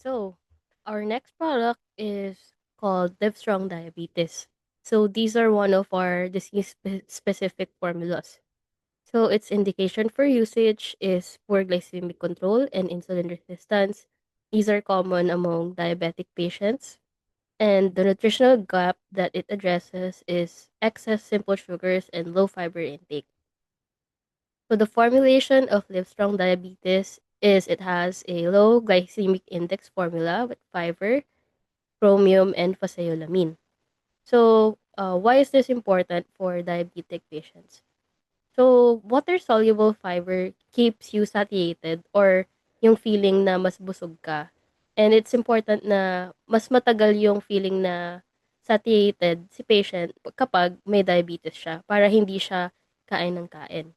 So, our next product is called Livestrong Diabetes. So, these are one of our disease specific formulas. So, its indication for usage is poor glycemic control and insulin resistance. These are common among diabetic patients. And the nutritional gap that it addresses is excess simple sugars and low fiber intake. So the formulation of Livestrong Diabetes is it has a low glycemic index formula with fiber, chromium, and phaseolamine. So why is this important for diabetic patients? So water-soluble fiber keeps you satiated or yung feeling na mas busog ka. And it's important na mas matagal yung feeling na satiated si patient kapag may diabetes siya para hindi siya kain ng kain.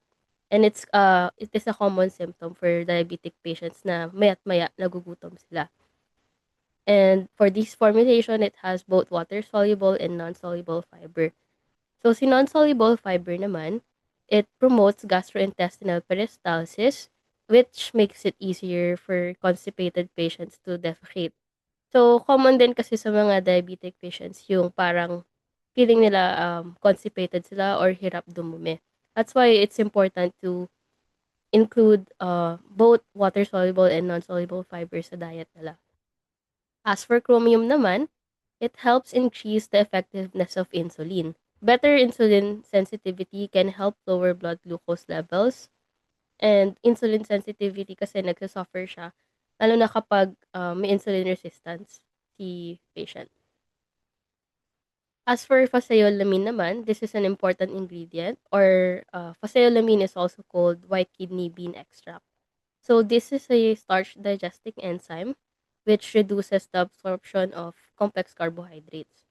And it is a common symptom for diabetic patients na maya't maya nagugutom sila. And for this formulation, it has both water-soluble and non-soluble fiber. So si non-soluble fiber naman, it promotes gastrointestinal peristalsis, which makes it easier for constipated patients to defecate. So common din kasi sa mga diabetic patients yung parang feeling nila constipated sila or hirap dumumi. That's why it's important to include both water-soluble and non-soluble fibers sa diet nila. As for chromium naman, it helps increase the effectiveness of insulin. Better insulin sensitivity can help lower blood glucose levels. And insulin sensitivity kasi nagsasuffer siya, lalo na kapag may insulin resistance si patient. As for phaseolamine naman, this is an important ingredient or phaseolamine is also called white kidney bean extract. So this is a starch digesting enzyme which reduces the absorption of complex carbohydrates.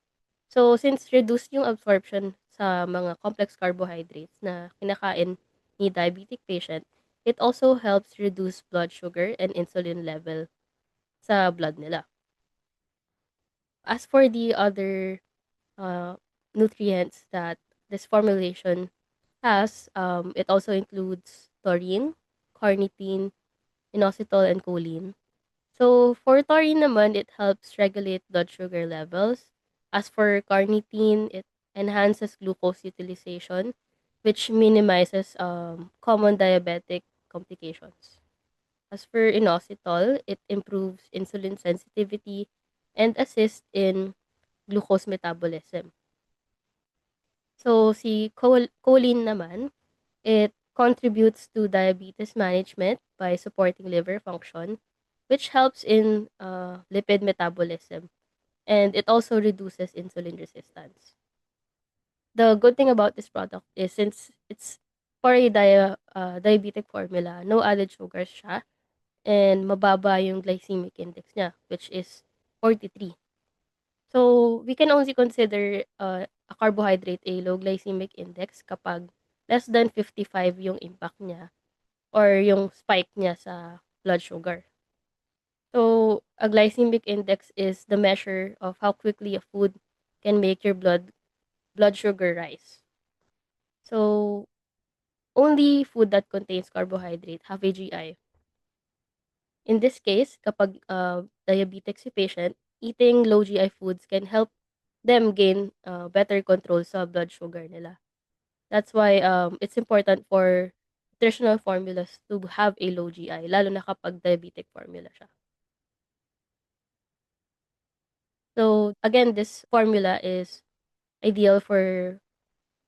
So since reduce yung absorption sa mga complex carbohydrates na kinakain ni diabetic patient, it also helps reduce blood sugar and insulin level sa blood nila. As for the other uh, nutrients that this formulation has, it also includes taurine, carnitine, inositol, and choline. So, for taurine naman, it helps regulate blood sugar levels. As for carnitine, it enhances glucose utilization, which minimizes common diabetic complications. As for inositol, it improves insulin sensitivity and assists in glucose metabolism. So, si choline naman, it contributes to diabetes management by supporting liver function, which helps in lipid metabolism, and it also reduces insulin resistance. The good thing about this product is since it's for a diabetic formula, no added sugars siya, and mababa yung glycemic index niya, which is 43. So, we can only consider a carbohydrate a low glycemic index kapag less than 55 yung impact niya or yung spike niya sa blood sugar. So, a glycemic index is the measure of how quickly a food can make your blood sugar rise. So, only food that contains carbohydrate have a GI. In this case, kapag diabetic si patient, eating low GI foods can help them gain better control sa blood sugar nila. That's why it's important for nutritional formulas to have a low GI, lalo na kapag diabetic formula siya. So, again, this formula is ideal for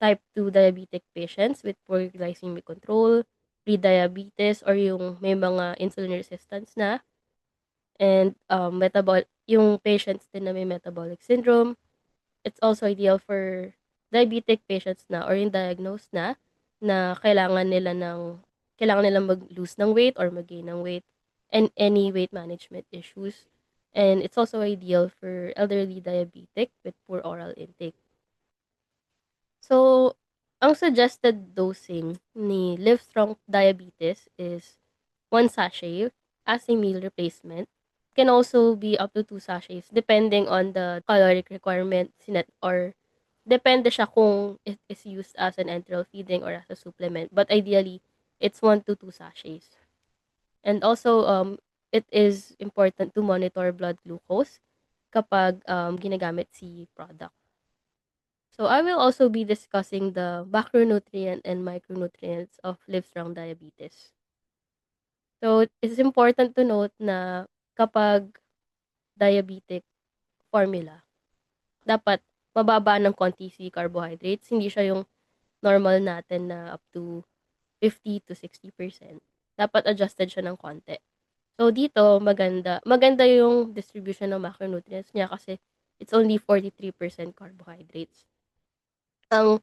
type 2 diabetic patients with poor glycemic control, pre-diabetes, or yung may mga insulin resistance na, and yung patients din na may metabolic syndrome. It's also ideal for diabetic patients na or yung diagnosed na kailangan nilang mag-lose ng weight or mag-gain ng weight and any weight management issues. And it's also ideal for elderly diabetic with poor oral intake. So, ang suggested dosing ni Livestrong Diabetes is 1 sachet as a meal replacement. Can also be up to 2 sachets depending on the caloric requirement sinet or depende siya kung it is used as an enteral feeding or as a supplement. But ideally, it's 1 to 2 sachets. And also, it is important to monitor blood glucose kapag ginagamit si product. So I will also be discussing the macronutrient and micronutrients of livestrong diabetes. So it's important to note na kapag diabetic formula, dapat mababa ng konti si carbohydrates. Hindi siya yung normal natin na up to 50 to 60%. Dapat adjusted siya ng konti. So dito, maganda yung distribution ng macronutrients niya kasi it's only 43% carbohydrates. Ang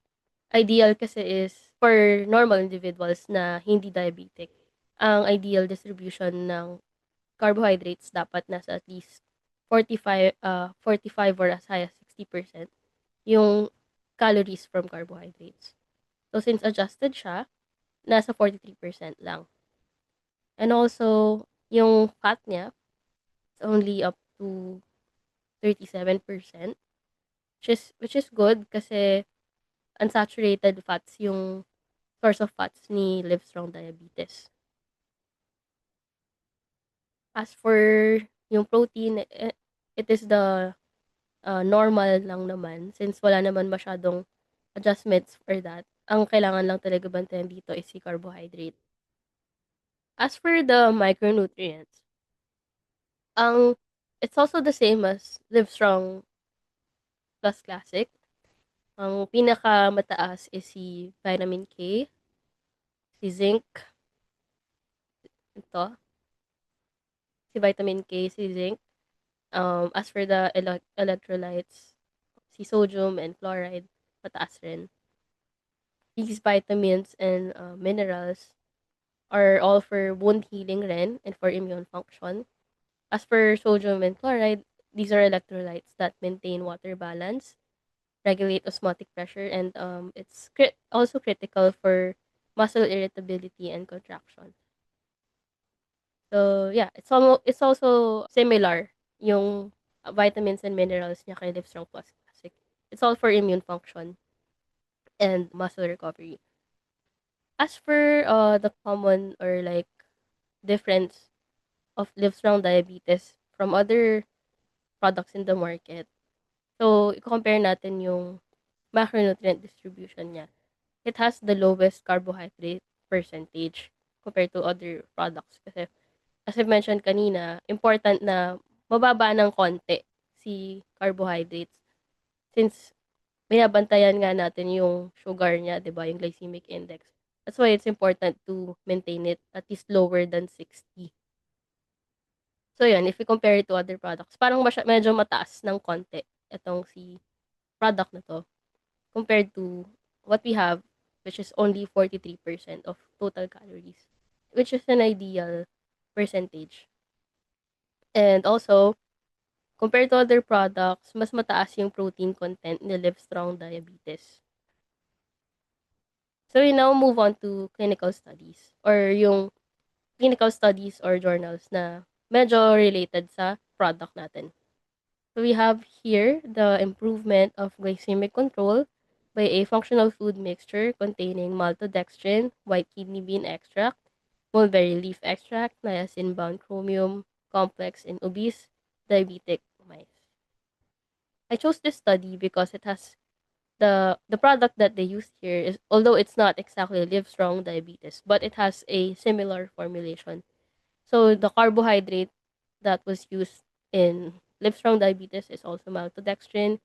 ideal kasi is for normal individuals na hindi diabetic, ang ideal distribution ng carbohydrates dapat nasa at least 45 or as high as 60% yung calories from carbohydrates. So since adjusted siya, nasa 43% lang. And also, yung fat niya is only up to 37%, which is good kasi unsaturated fats yung source of fats ni livestrong diabetes. As for yung protein, it is the normal lang naman since wala naman masyadong adjustments for that. Ang kailangan lang talaga bantayan dito is si carbohydrate. As for the micronutrients, ang it's also the same as Livestrong Plus Classic. Ang pinakamataas is si vitamin K, si zinc, ito, si vitamin K, si zinc. As for the electrolytes, si sodium and fluoride, mataas rin. These vitamins and minerals are all for wound healing rin and for immune function. As for sodium and chloride, these are electrolytes that maintain water balance, regulate osmotic pressure, and it's also critical for muscle irritability and contraction. So yeah, it's also similar yung vitamins and minerals niya kay Livestrong Plus Classic. It's all for immune function and muscle recovery. As for the common or like difference of Livestrong diabetes from other products in the market, so i-compare natin yung macronutrient distribution niya. It has the lowest carbohydrate percentage compared to other products. Kasi, as I mentioned kanina, important na mababa ng konti si carbohydrates since binabantayan nga natin yung sugar niya, di ba, yung glycemic index. That's why it's important to maintain it at least lower than 60. So, yun, if we compare it to other products, parang medyo mataas ng konti itong si product na to compared to what we have, which is only 43% of total calories, which is an ideal percentage. And also, compared to other products, mas mataas yung protein content ni Livestrong Diabetes. So, we now move on to clinical studies or yung clinical studies or journals na medyo related sa product natin. So we have here the improvement of glycemic control by a functional food mixture containing maltodextrin, white kidney bean extract, mulberry leaf extract, niacin-bound chromium complex in obese diabetic mice. I chose this study because it has the product that they used here is, although it's not exactly Livestrong Diabetes, but it has a similar formulation. So the carbohydrate that was used in Livestrong Diabetes is also maltodextrin.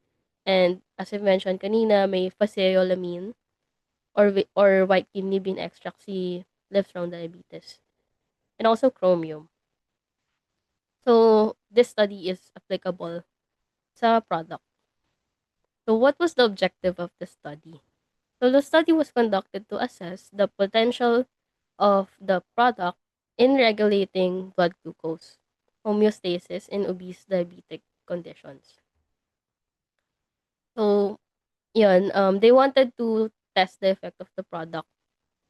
And as I mentioned kanina, may phaseolamine or white kidney bean extract si Livestrong Diabetes. And also chromium. So this study is applicable sa product. So what was the objective of the study? So the study was conducted to assess the potential of the product in regulating blood glucose homeostasis in obese diabetic conditions. So, yun, they wanted to test the effect of the product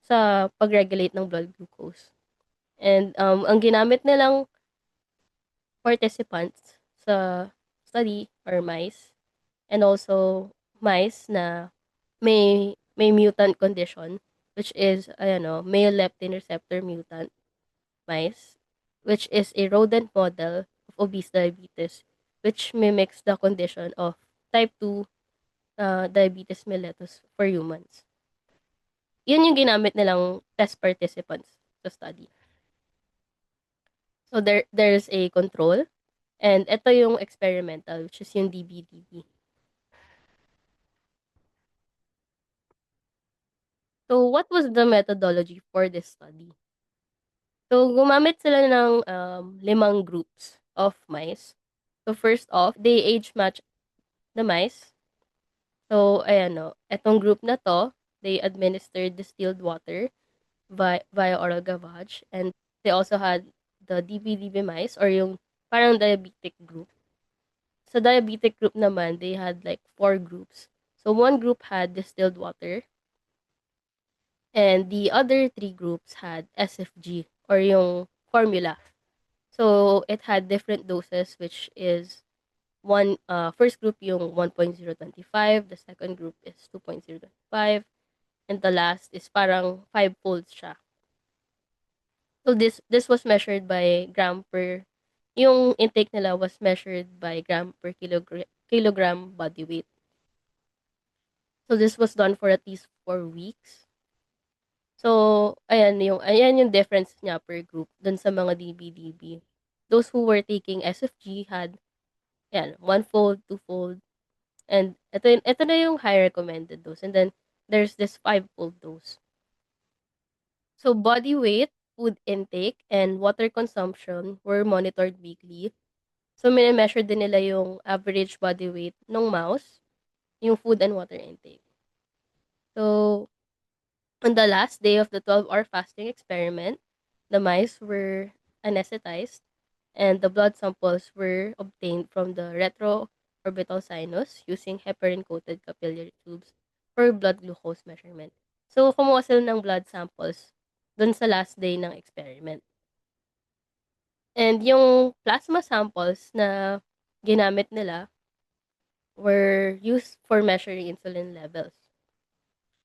sa pag-regulate ng blood glucose. And ang ginamit nilang participants sa study are mice and also mice na may mutant condition which is male leptin receptor mutant mice which is a rodent model of obese diabetes, which mimics the condition of type 2 diabetes mellitus for humans. Yun yung ginamit nilang test participants sa study. So there's a control, and ito yung experimental, which is yung DBDB. So what was the methodology for this study? So gumamit sila ng 5 groups of mice. So first off, they age match the mice. So ayan no, etong group na to, they administered distilled water via oral gavage, and they also had the DBDB mice or yung parang diabetic group. Sa diabetic group naman, they had like 4 groups. So one group had distilled water, and the other 3 groups had SFG or yung formula. So it had different doses, which is first group yung 1.025, the second group is 2.025, and the last is parang 5-fold siya. So this was measured by gram per, yung intake nila was measured by gram per kilogram body weight. So this was done for at least 4 weeks. So ayan yung difference niya per group dun sa mga DBDB. Those who were taking SFG had yan, 1-fold, 2-fold, and ito na yung high recommended dose. And then there's this 5-fold dose. So body weight, food intake, and water consumption were monitored weekly. So mini-measure din nila yung average body weight ng mouse, yung food and water intake. So on the last day of the 12-hour fasting experiment, the mice were anesthetized, and the blood samples were obtained from the retroorbital sinus using heparin-coated capillary tubes for blood glucose measurement. So, kumuha sila ng blood samples dun sa last day ng experiment. And yung plasma samples na ginamit nila were used for measuring insulin levels.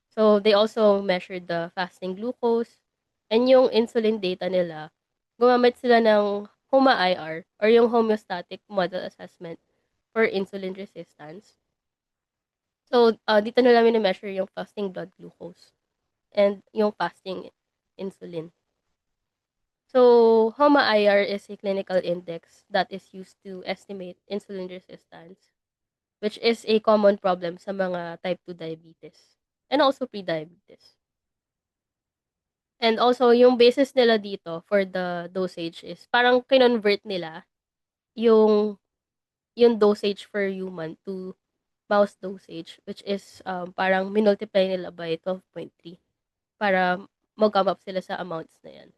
So, they also measured the fasting glucose, and yung insulin data nila, gumamit sila ng HOMA-IR or yung Homeostatic Model Assessment for Insulin Resistance. So, dito nila mini-measure yung fasting blood glucose and yung fasting insulin. So, HOMA-IR is a clinical index that is used to estimate insulin resistance, which is a common problem sa mga type 2 diabetes and also pre-diabetes. And also, yung basis nila dito for the dosage is parang kinonvert nila yung yung dosage for human to mouse dosage, which is parang minultiply nila by 12.3 para mag-come up sila sa amounts na yan.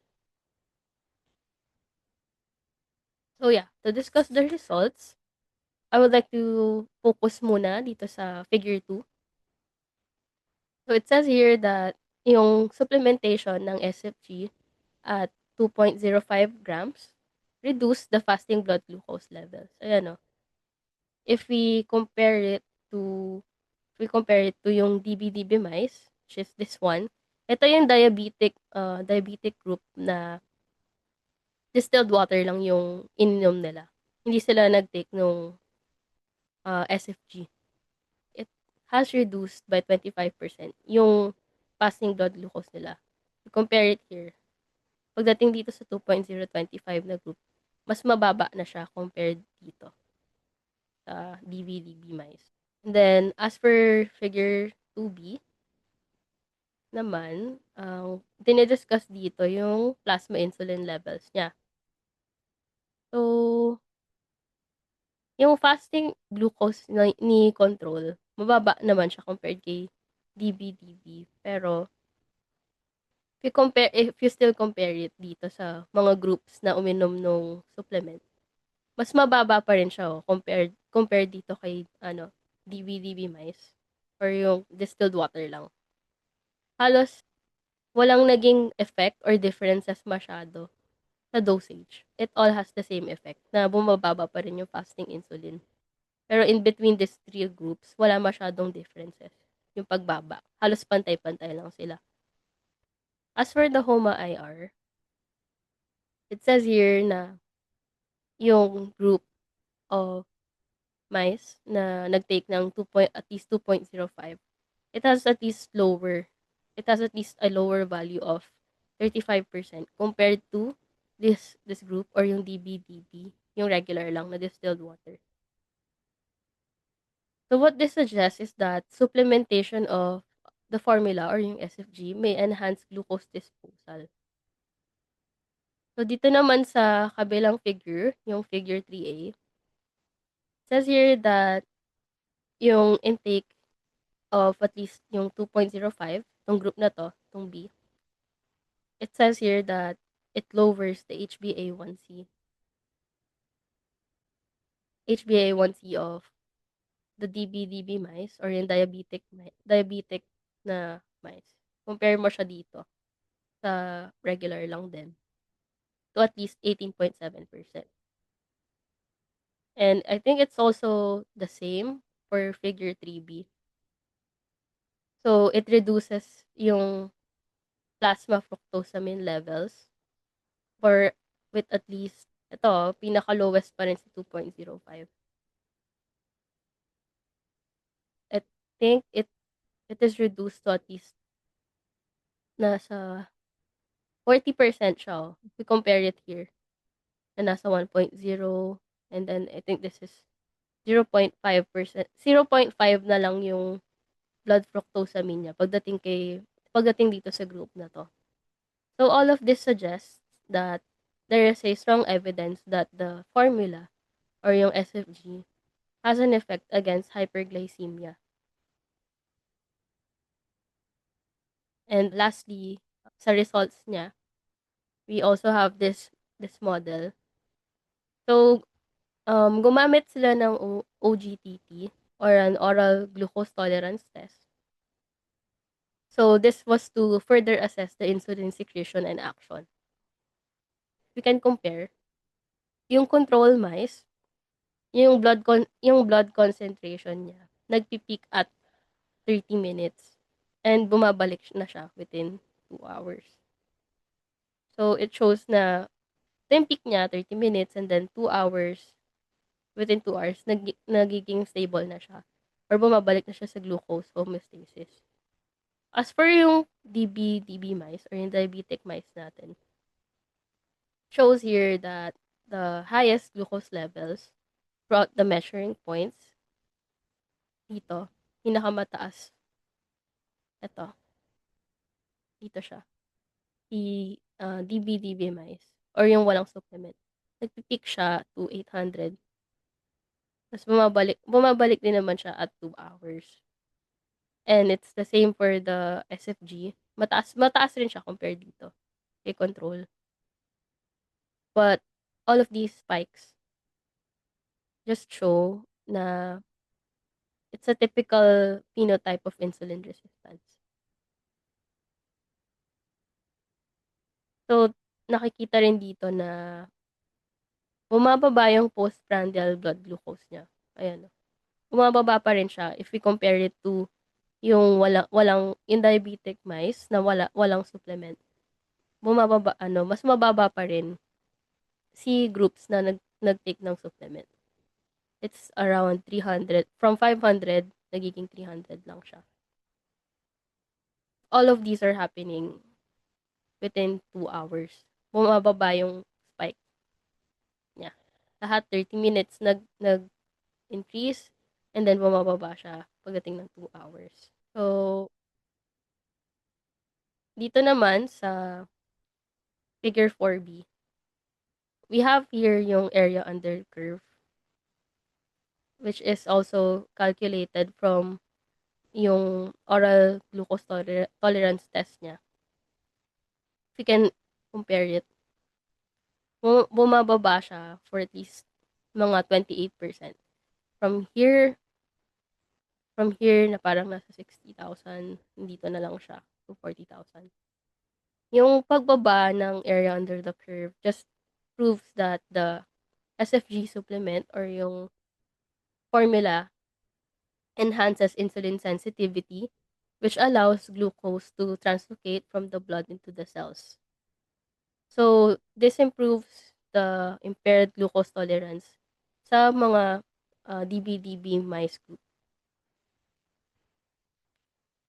So yeah, to discuss the results, I would like to focus muna dito sa figure 2. So it says here that yung supplementation ng SFG at 2.05 grams reduce the fasting blood glucose levels. Ayan o. If we compare it to yung DBDB mice, which is this one, ito yung diabetic group na distilled water lang yung ininom nila. Hindi sila nag-take nung SFG. It has reduced by 25% yung fasting blood glucose nila. Compare it here. Pagdating dito sa 2.025 na group, mas mababa na siya compared dito sa DBDB mice. And then, as for figure 2B, naman, ang dinidiscuss dito yung plasma insulin levels niya. So, yung fasting glucose ni control, mababa naman siya compared kay DBDB. Pero, if you still compare it dito sa mga groups na uminom ng supplement, mas mababa pa rin siya compared dito kay DBDB mice or yung distilled water lang. Halos walang naging effect or differences masyado sa dosage. It all has the same effect na bumababa pa rin yung fasting insulin. Pero in between these 3 groups, wala masyadong differences yung pagbaba. Halos pantay-pantay lang sila. As for the HOMA-IR, It says here na yung group of mice na nag-take ng at least 2.05, it has at least lower, it has at least a lower value of 35% compared to this group or yung DBDB, yung regular lang na distilled water. So what this suggests is that supplementation of the formula or yung SFG may enhance glucose disposal. So dito naman sa kabilang figure, yung figure 3A, says here that yung intake of at least yung 2.05, tong group na to, tong B, it says here that it lowers the HbA1c of the DBDB mice or yung diabetic na mice. Compare mo siya dito sa regular lang din to at least 18.7%. And I think it's also the same for figure 3B. So, it reduces yung plasma fructosamine levels for with at least, ito, pinaka-lowest pa rin sa 2.05. I think it is reduced to at least nasa 40% siya, oh, if we compare it here, na nasa 1.0, and then I think this is 0.5%. 0.5 na lang yung blood fructosamine niya pagdating dito sa group na 'to. So, all of this suggests that there is a strong evidence that the formula or yung SFG has an effect against hyperglycemia. And lastly, sa results niya, we also have this model. So, gumamit sila ng OGTT or an oral glucose tolerance test. So, this was to further assess the insulin secretion and action. We can compare yung control mice, yung blood concentration niya nagpi-peak at 30 minutes and bumabalik na siya within 2 hours. So, it shows na yung peak niya 30 minutes and then 2 hours, within 2 hours nagiging stable na siya or bumabalik na siya sa glucose homeostasis. As for yung DB mice or yung diabetic mice natin, shows here that the highest glucose levels throughout the measuring points dito, pinakamataas, eto, dito siya, DB mice or yung walang supplement. Nagpi-peak siya to 800. Tapos bumabalik din naman siya at 2 hours. And it's the same for the SFG. Mataas rin siya compared dito kay control. But all of these spikes just show na it's a typical phenotype of insulin resistance. So, nakikita rin dito na bumababa yung postprandial blood glucose niya. Ayan, oh. Bumababa pa rin siya if we compare it to yung walang in diabetic mice na walang supplement. Mas mababa pa rin si groups na nag-take ng supplement. It's around 300. From 500, nagiging 300 lang siya. All of these are happening within 2 hours. Bumababa yung spike niya. Lahat 30 minutes nag-increase and then bumababa siya pagdating ng 2 hours. So, dito naman sa figure 4B, we have here yung area under curve, which is also calculated from yung oral glucose tolerance test niya. If you can compare it, bumababa siya for at least mga 28%. From here, na parang nasa 60,000, dito na lang siya to 40,000. Yung pagbaba ng area under the curve just proves that the SFG supplement or yung formula enhances insulin sensitivity, which allows glucose to translocate from the blood into the cells. So, this improves the impaired glucose tolerance sa mga DB-DB mice group.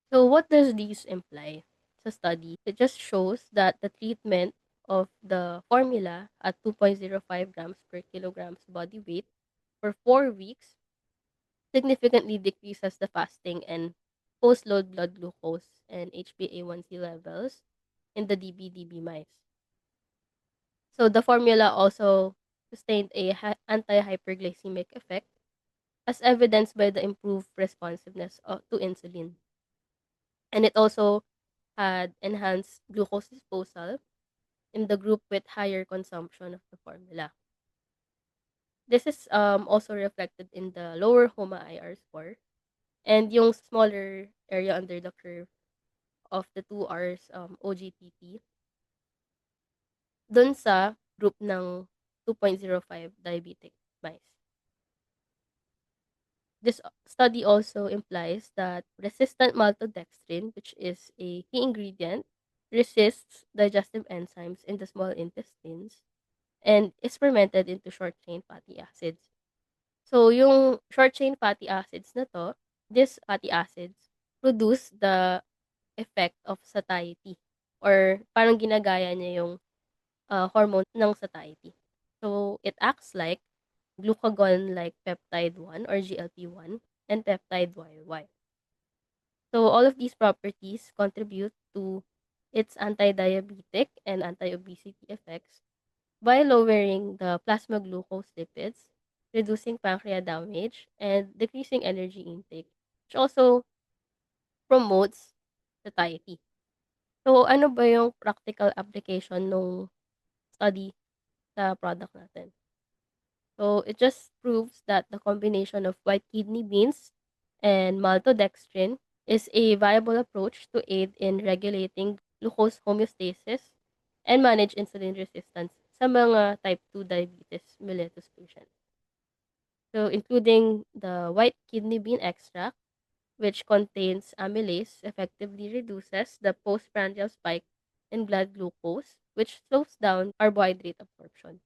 So, what does this imply sa study? It just shows that the treatment of the formula at 2.05 grams per kilograms body weight for 4 weeks significantly decreases the fasting and post-load blood glucose and HbA1c levels in the DB-DB mice. So the formula also sustained a anti-hyperglycemic effect as evidenced by the improved responsiveness to insulin. And it also had enhanced glucose disposal in the group with higher consumption of the formula. This is also reflected in the lower HOMA-IR score and yung smaller area under the curve of the 2 hours OGTT dun sa group ng 2.05 diabetic mice. This study also implies that resistant maltodextrin, which is a key ingredient, resists digestive enzymes in the small intestines and is fermented into short-chain fatty acids. So, yung short-chain fatty acids na to, these fatty acids produce the effect of satiety or parang ginagaya niya yung hormone ng satiety. So, it acts like glucagon-like peptide 1 or GLP-1 and peptide YY. So, all of these properties contribute to its anti-diabetic and anti-obesity effects by lowering the plasma glucose lipids, reducing pancreas damage, and decreasing energy intake, which also promotes satiety. So, ano ba yung practical application ng study sa product natin? So, it just proves that the combination of white kidney beans and maltodextrin is a viable approach to aid in regulating glucose homeostasis and manage insulin resistance sa mga type 2 diabetes mellitus patients. So, including the white kidney bean extract, which contains amylase, effectively reduces the postprandial spike in blood glucose, which slows down carbohydrate absorption.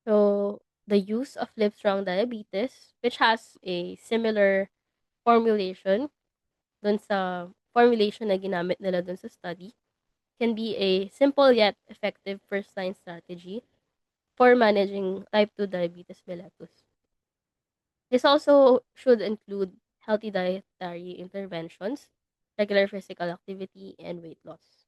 So, the use of Livestrong Diabetes, which has a similar formulation dun sa formulation na ginamit nila dun sa study, can be a simple yet effective first-line strategy for managing type 2 diabetes mellitus. This also should include healthy dietary interventions, regular physical activity, and weight loss.